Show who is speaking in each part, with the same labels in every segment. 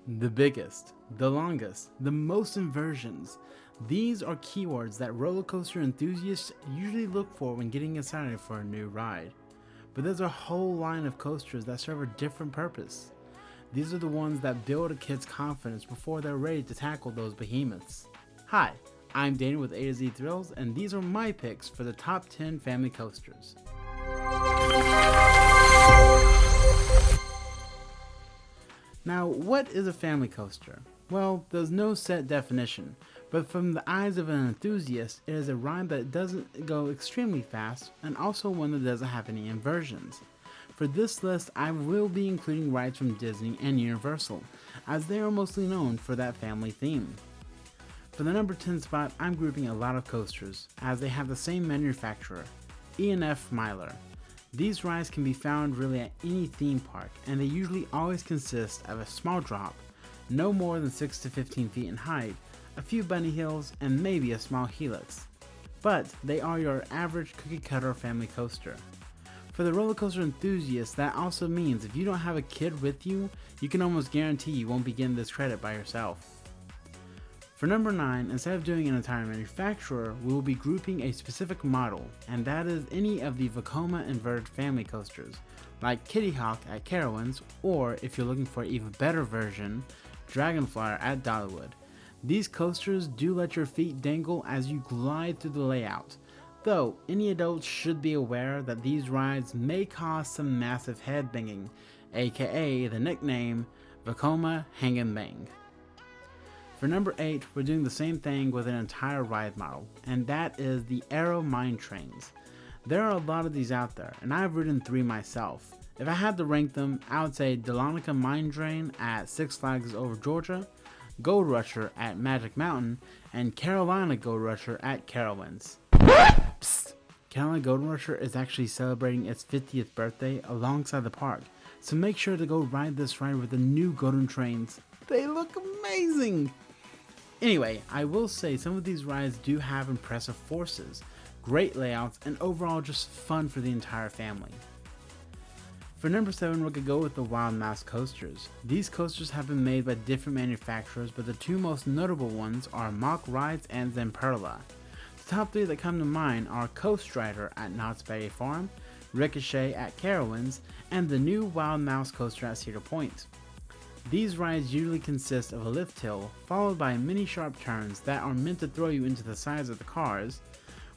Speaker 1: The biggest, the longest, the most inversions. These are keywords that roller coaster enthusiasts usually look for when getting excited for a new ride. But there's a whole line of coasters that serve a different purpose. These are the ones that build a kid's confidence before they're ready to tackle those behemoths. Hi, I'm Daniel with A to Z Thrills, and these are my picks for the top 10 family coasters. Now, what is a family coaster? Well, there's no set definition, but from the eyes of an enthusiast, it is a ride that doesn't go extremely fast and also one that doesn't have any inversions. For this list, I will be including rides from Disney and Universal, as they are mostly known for that family theme. For the number 10 spot, I'm grouping a lot of coasters, as they have the same manufacturer, E&F Myler. These rides can be found really at any theme park, and they usually always consist of a small drop, no more than 6 to 15 feet in height, a few bunny hills, and maybe a small helix. But they are your average cookie cutter family coaster. For the roller coaster enthusiast, that also means if you don't have a kid with you, you can almost guarantee you won't be getting this credit by yourself. For number 9, instead of doing an entire manufacturer, we will be grouping a specific model, and that is any of the Vekoma inverted family coasters, like Kitty Hawk at Carowinds, or if you're looking for an even better version, Dragonflyer at Dollywood. These coasters do let your feet dangle as you glide through the layout, though any adults should be aware that these rides may cause some massive head banging, aka the nickname Vekoma Hang and Bang. For number 8, we're doing the same thing with an entire ride model, and that is the Aero Mine Trains. There are a lot of these out there, and I've ridden 3 myself. If I had to rank them, I would say Dahlonega Mine Train at Six Flags Over Georgia, Gold Rusher at Magic Mountain, and Carolina Gold Rusher at Carowinds. Psst! Carolina Gold Rusher is actually celebrating its 50th birthday alongside the park, so make sure to go ride this ride with the new golden trains. They look amazing! Anyway, I will say some of these rides do have impressive forces, great layouts, and overall just fun for the entire family. For number 7, we're going to go with the Wild Mouse coasters. These coasters have been made by different manufacturers, but the 2 most notable ones are Mock Rides and Zamperla. The top 3 that come to mind are Coast Rider at Knott's Berry Farm, Ricochet at Carowinds, and the new Wild Mouse coaster at Cedar Point. These rides usually consist of a lift hill, followed by many sharp turns that are meant to throw you into the sides of the cars,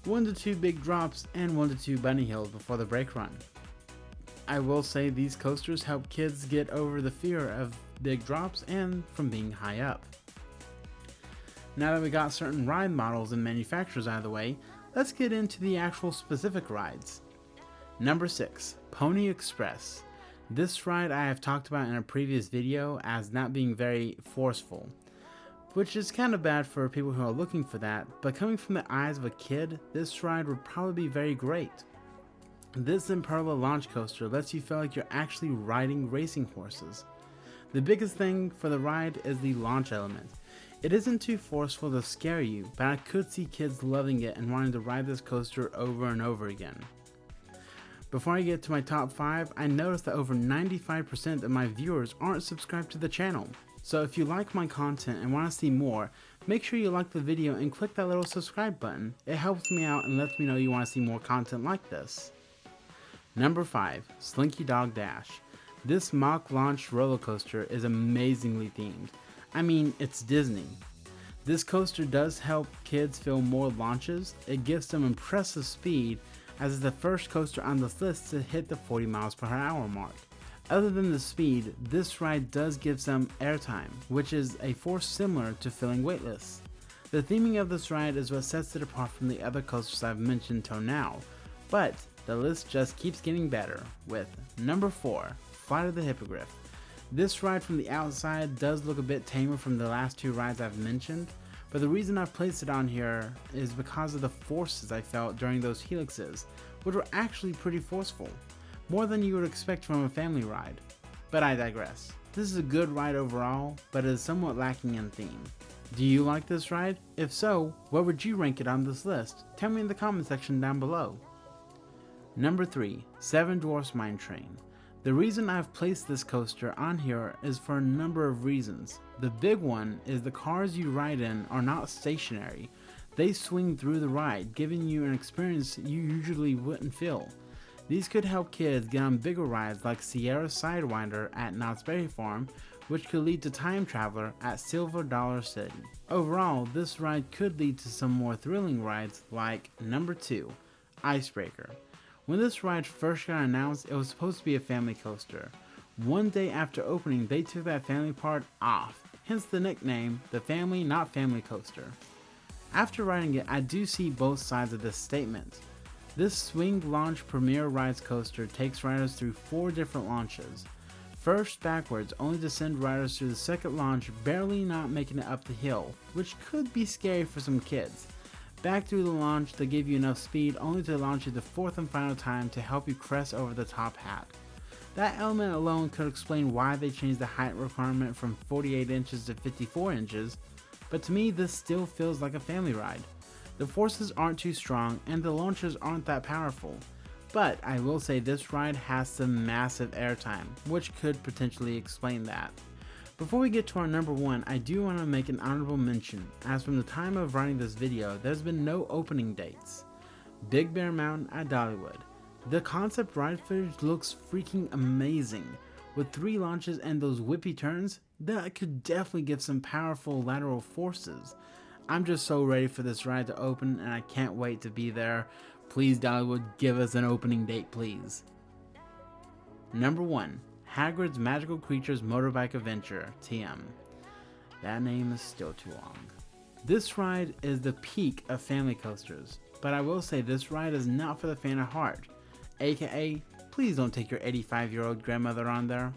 Speaker 1: 1 to 2 big drops, and 1 to 2 bunny hills before the brake run. I will say these coasters help kids get over the fear of big drops and from being high up. Now that we got certain ride models and manufacturers out of the way, let's get into the actual specific rides. Number 6, Pony Express. This ride I have talked about in a previous video as not being very forceful, which is kind of bad for people who are looking for that, but coming from the eyes of a kid, this ride would probably be very great. This Zamperla launch coaster lets you feel like you're actually riding racing horses. The biggest thing for the ride is the launch element. It isn't too forceful to scare you, but I could see kids loving it and wanting to ride this coaster over and over again. Before I get to my top 5, I noticed that over 95% of my viewers aren't subscribed to the channel. So if you like my content and want to see more, make sure you like the video and click that little subscribe button. It helps me out and lets me know you want to see more content like this. Number 5, Slinky Dog Dash. This mock launch roller coaster is amazingly themed. I mean, it's Disney. This coaster does help kids feel more launches. It gives them impressive speed, as it's the first coaster on this list to hit the 40 miles per hour mark. Other than the speed, this ride does give some airtime, which is a force similar to feeling weightless. The theming of this ride is what sets it apart from the other coasters I've mentioned till now, but the list just keeps getting better with number 4, Flight of the Hippogriff. This ride from the outside does look a bit tamer from the last 2 rides I've mentioned, but the reason I've placed it on here is because of the forces I felt during those helixes, which were actually pretty forceful, more than you would expect from a family ride. But I digress. This is a good ride overall, but it is somewhat lacking in theme. Do you like this ride? If so, where would you rank it on this list? Tell me in the comment section down below. Number 3, Seven Dwarfs Mine Train. The reason I've placed this coaster on here is for a number of reasons. The big one is the cars you ride in are not stationary. They swing through the ride, giving you an experience you usually wouldn't feel. These could help kids get on bigger rides like Sierra Sidewinder at Knott's Berry Farm, which could lead to Time Traveler at Silver Dollar City. Overall, this ride could lead to some more thrilling rides like number 2, IceBreaker. When this ride first got announced, it was supposed to be a family coaster. One day after opening, they took that family part off, hence the nickname, the Family Not Family Coaster. After riding it, I do see both sides of this statement. This swing launch premier rides coaster takes riders through 4 different launches. First backwards, only to send riders through the second launch, barely not making it up the hill, which could be scary for some kids. Back through the launch, they give you enough speed only to launch you the 4th and final time to help you crest over the top hat. That element alone could explain why they changed the height requirement from 48 inches to 54 inches, but to me this still feels like a family ride. The forces aren't too strong and the launchers aren't that powerful, but I will say this ride has some massive airtime, which could potentially explain that. Before we get to our number 1, I do want to make an honorable mention, as from the time of writing this video, there's been no opening dates. Big Bear Mountain at Dollywood. The concept ride footage looks freaking amazing. With 3 launches and those whippy turns, that could definitely give some powerful lateral forces. I'm just so ready for this ride to open and I can't wait to be there. Please Dollywood, give us an opening date please. Number 1. Hagrid's Magical Creatures Motorbike Adventure, TM. That name is still too long. This ride is the peak of family coasters, but I will say this ride is not for the faint of heart. AKA, please don't take your 85-year-old grandmother on there.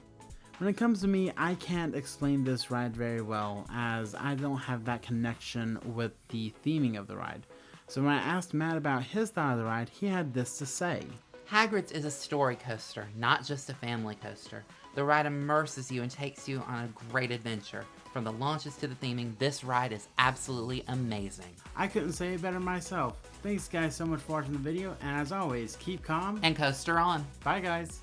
Speaker 1: When it comes to me, I can't explain this ride very well, as I don't have that connection with the theming of the ride. So when I asked Matt about his thought of the ride, he had this to say.
Speaker 2: Hagrid's is a story coaster, not just a family coaster. The ride immerses you and takes you on a great adventure. From the launches to the theming, this ride is absolutely amazing.
Speaker 1: I couldn't say it better myself. Thanks guys so much for watching the video, and as always, keep calm
Speaker 2: and coaster on.
Speaker 1: Bye guys.